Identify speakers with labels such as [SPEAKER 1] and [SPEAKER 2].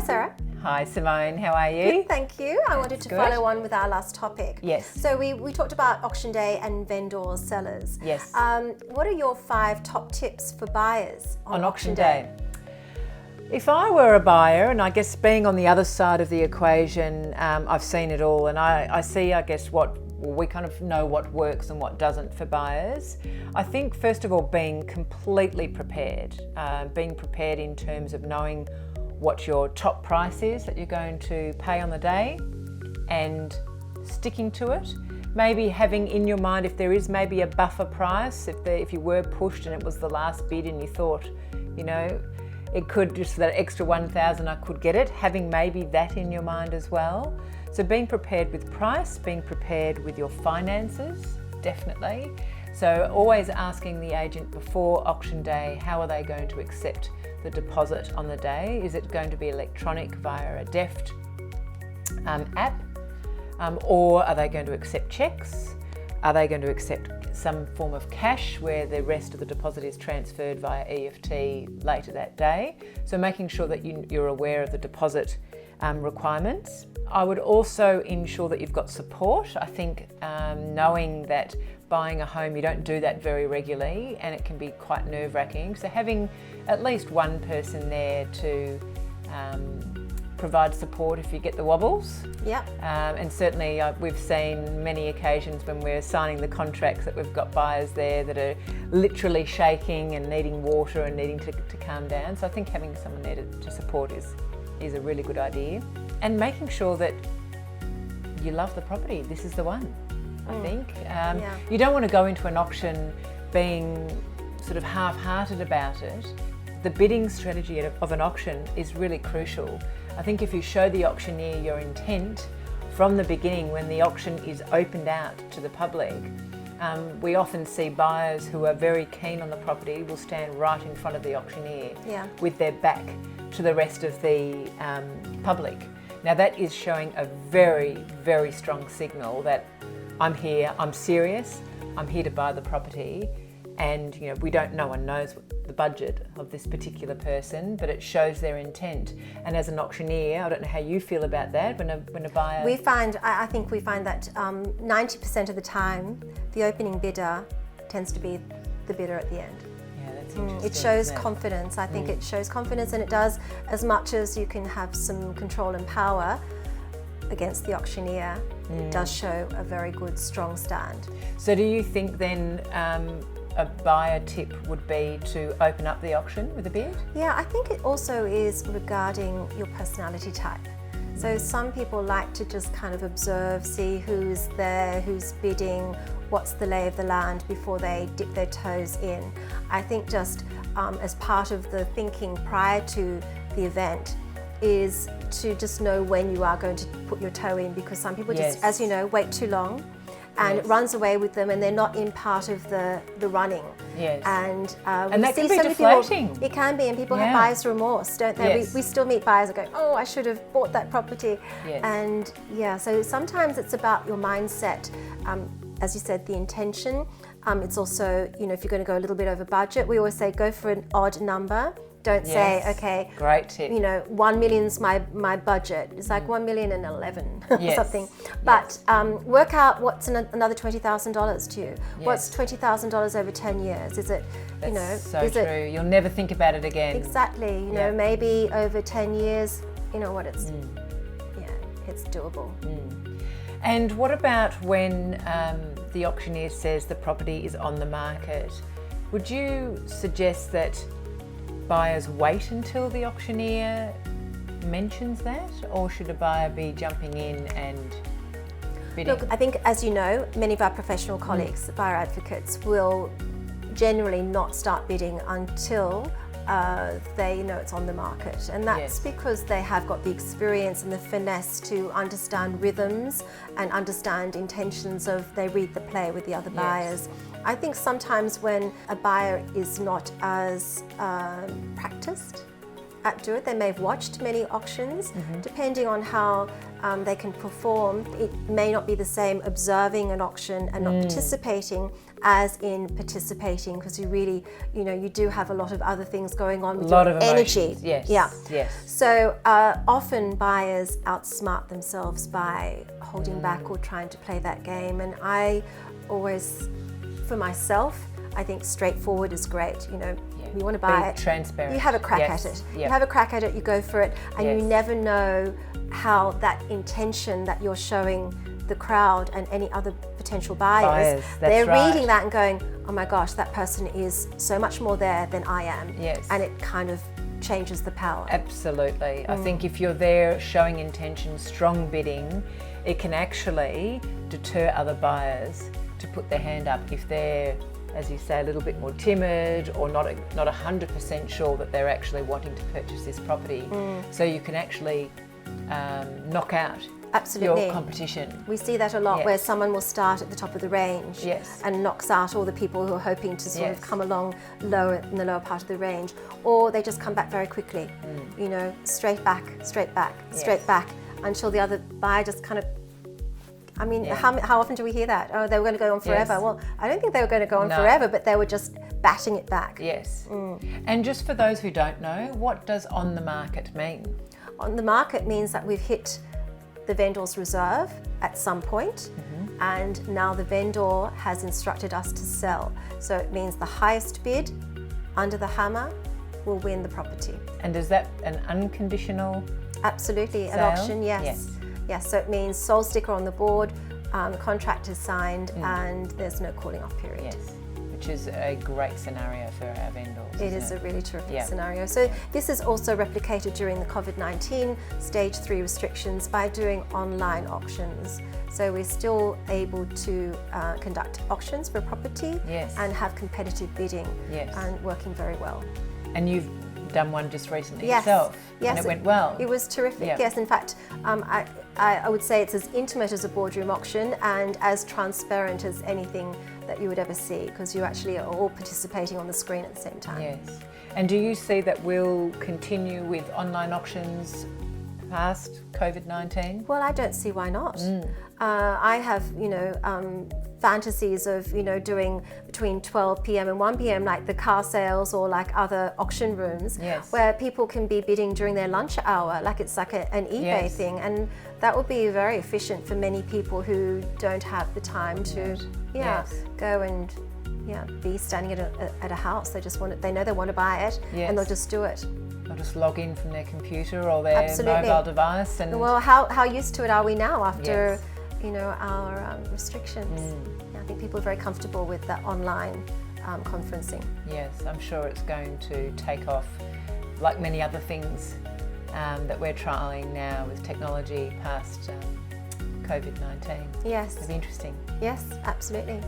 [SPEAKER 1] Sarah.
[SPEAKER 2] Hi Simone, how are you?
[SPEAKER 1] Good, thank you. I wanted to follow on with our last topic.
[SPEAKER 2] Yes.
[SPEAKER 1] So we talked about auction day and vendors, sellers.
[SPEAKER 2] Yes.
[SPEAKER 1] What are your 5 top tips for buyers on auction day?
[SPEAKER 2] If I were a buyer, and I guess being on the other side of the equation, I've seen it all, and I see, I guess, we kind of know what works and what doesn't for buyers. I think, first of all, being completely prepared. Being prepared in terms of knowing what your top price is that you're going to pay on the day and sticking to it. Maybe having in your mind, if there is maybe a buffer price, if you were pushed and it was the last bid and you thought, you know, it could, just for that extra 1,000 I could get it, having maybe that in your mind as well. So being prepared with price, being prepared with your finances, definitely. So always asking the agent before auction day, how are they going to accept the deposit on the day? Is it going to be electronic via a deft app? Or are they going to accept cheques? Are they going to accept some form of cash where the rest of the deposit is transferred via EFT later that day? So making sure that you're aware of the deposit requirements. I would also ensure that you've got support. I think knowing that buying a home, you don't do that very regularly and it can be quite nerve-wracking. So having at least one person there to provide support if you get the wobbles.
[SPEAKER 1] Yep.
[SPEAKER 2] And certainly we've seen many occasions when we're signing the contracts that we've got buyers there that are literally shaking and needing water and needing to calm down. So I think having someone there to support is a really good idea. And making sure that you love the property. This is the one, I think. You don't want to go into an auction being sort of half-hearted about it. The bidding strategy of an auction is really crucial. I think if you show the auctioneer your intent from the beginning, when the auction is opened out to the public, we often see buyers who are very keen on the property will stand right in front of the auctioneer with their back to the rest of the public. Now that is showing a very, very strong signal that I'm here, I'm serious, I'm here to buy the property, and you know, no one knows the budget of this particular person, but it shows their intent. And as an auctioneer, I don't know how you feel about that when a buyer...
[SPEAKER 1] I think we find that 90% of the time, the opening bidder tends to be the bidder at the end.
[SPEAKER 2] Yeah, that's interesting.
[SPEAKER 1] It shows confidence. I think it shows confidence, and it does, as much as you can have some control and power against the auctioneer, it does show a very good, strong stand.
[SPEAKER 2] So do you think then a buyer tip would be to open up the auction with a bid?
[SPEAKER 1] Yeah, I think it also is regarding your personality type. So some people like to just kind of observe, see who's there, who's bidding, what's the lay of the land before they dip their toes in. I think just as part of the thinking prior to the event is to just know when you are going to put your toe in, because some people just, as you know, wait too long and it runs away with them and they're not in part of the running.
[SPEAKER 2] Yes.
[SPEAKER 1] And
[SPEAKER 2] that can be deflating.
[SPEAKER 1] It can be, and people have buyer's remorse, don't they?
[SPEAKER 2] Yes.
[SPEAKER 1] We still meet buyers that go, oh, I should have bought that property.
[SPEAKER 2] Yes.
[SPEAKER 1] And so sometimes it's about your mindset. As you said, the intention. It's also, if you're going to go a little bit over budget, we always say go for an odd number. Don't say, okay,
[SPEAKER 2] great tip.
[SPEAKER 1] 1 million's my budget. It's like 1,011,000 or something. But work out what's another $20,000 to you. What's $20,000 over 10 years? Is it,
[SPEAKER 2] That's so true. You'll never think about it again.
[SPEAKER 1] Exactly. Maybe over 10 years, it's it's doable.
[SPEAKER 2] And what about when the auctioneer says the property is on the market? Would you suggest that buyers wait until the auctioneer mentions that, or should a buyer be jumping in and bidding?
[SPEAKER 1] Look, I think, as you know, many of our professional colleagues, buyer advocates, will generally not start bidding until they know it's on the market, and that's because they have got the experience and the finesse to understand rhythms and understand intentions of, they read the play with the other buyers. I think sometimes when a buyer is not as practiced do it. They may have watched many auctions. Depending on how they can perform, it may not be the same observing an auction and not participating as in participating, because you really, you do have a lot of other things going on with your energy.
[SPEAKER 2] Yes.
[SPEAKER 1] Yeah.
[SPEAKER 2] Yes.
[SPEAKER 1] So often buyers outsmart themselves by holding back or trying to play that game. And I always, for myself, I think straightforward is great. You want to buy it,
[SPEAKER 2] transparent.
[SPEAKER 1] You have a crack at it.
[SPEAKER 2] Yep.
[SPEAKER 1] You have a crack at it, you go for it, and
[SPEAKER 2] Yes.
[SPEAKER 1] you never know how that intention that you're showing the crowd and any other potential buyers,
[SPEAKER 2] that's
[SPEAKER 1] they're
[SPEAKER 2] right.
[SPEAKER 1] reading that and going, oh my gosh, that person is so much more there than I am.
[SPEAKER 2] Yes.
[SPEAKER 1] And it kind of changes the power.
[SPEAKER 2] Absolutely. I think if you're there showing intention, strong bidding, it can actually deter other buyers to put their hand up if they're, as you say, a little bit more timid or not 100% sure that they're actually wanting to purchase this property. So you can actually knock out
[SPEAKER 1] Absolutely.
[SPEAKER 2] your competition.
[SPEAKER 1] We see that a lot,
[SPEAKER 2] Yes.
[SPEAKER 1] where someone will start at the top of the range
[SPEAKER 2] Yes.
[SPEAKER 1] and knocks out all the people who are hoping to sort of
[SPEAKER 2] Yes.
[SPEAKER 1] come along lower in the lower part of the range, or they just come back very quickly, straight back,
[SPEAKER 2] Yes.
[SPEAKER 1] back, until the other buyer just kind of,
[SPEAKER 2] Yeah.
[SPEAKER 1] how often do we hear that? Oh, they were going to go on forever.
[SPEAKER 2] Yes.
[SPEAKER 1] Well, I don't think they were going to go on
[SPEAKER 2] No.
[SPEAKER 1] forever, but they were just batting it back.
[SPEAKER 2] Yes. And just for those who don't know, what does on the market mean?
[SPEAKER 1] On the market means that we've hit the vendor's reserve at some point, and now the vendor has instructed us to sell. So it means the highest bid under the hammer will win the property.
[SPEAKER 2] And is that an unconditional?
[SPEAKER 1] Absolutely, an
[SPEAKER 2] Sale?
[SPEAKER 1] auction, yes.
[SPEAKER 2] Yes.
[SPEAKER 1] Yes, so it means sold sticker on the board, the contract is signed, and there's no calling off period.
[SPEAKER 2] Yes. Which is a great scenario for our vendors.
[SPEAKER 1] It
[SPEAKER 2] isn't
[SPEAKER 1] is a really terrific
[SPEAKER 2] Yeah.
[SPEAKER 1] scenario. So this is also replicated during the COVID-19 stage 3 restrictions by doing online auctions. So we're still able to conduct auctions for property
[SPEAKER 2] Yes.
[SPEAKER 1] and have competitive bidding,
[SPEAKER 2] Yes.
[SPEAKER 1] and working very well.
[SPEAKER 2] And you've done one just recently
[SPEAKER 1] Yes.
[SPEAKER 2] yourself.
[SPEAKER 1] Yes,
[SPEAKER 2] And it went well.
[SPEAKER 1] It was terrific.
[SPEAKER 2] Yeah.
[SPEAKER 1] Yes, in fact, I would say it's as intimate as a boardroom auction and as transparent as anything that you would ever see, because you actually are all participating on the screen at the same time.
[SPEAKER 2] Yes. And do you see that we'll continue with online auctions past COVID-19?
[SPEAKER 1] Well, I don't see why not. I have, fantasies of, doing between 12 p.m. and 1 p.m. like the car sales or like other auction rooms,
[SPEAKER 2] Yes.
[SPEAKER 1] where people can be bidding during their lunch hour, like it's like an eBay
[SPEAKER 2] Yes.
[SPEAKER 1] thing, and that would be very efficient for many people who don't have the time to,
[SPEAKER 2] Yes.
[SPEAKER 1] go and be standing at a house. They know they want to buy it,
[SPEAKER 2] Yes.
[SPEAKER 1] and they'll just do it.
[SPEAKER 2] They'll just log in from their computer or their
[SPEAKER 1] Absolutely.
[SPEAKER 2] mobile device and
[SPEAKER 1] Well, how used to it are we now after,
[SPEAKER 2] Yes.
[SPEAKER 1] our restrictions? I think people are very comfortable with that online conferencing.
[SPEAKER 2] yes, I'm sure it's going to take off like many other things that we're trialling now with technology past COVID-19.
[SPEAKER 1] Yes,
[SPEAKER 2] It'll be interesting.
[SPEAKER 1] yes, absolutely.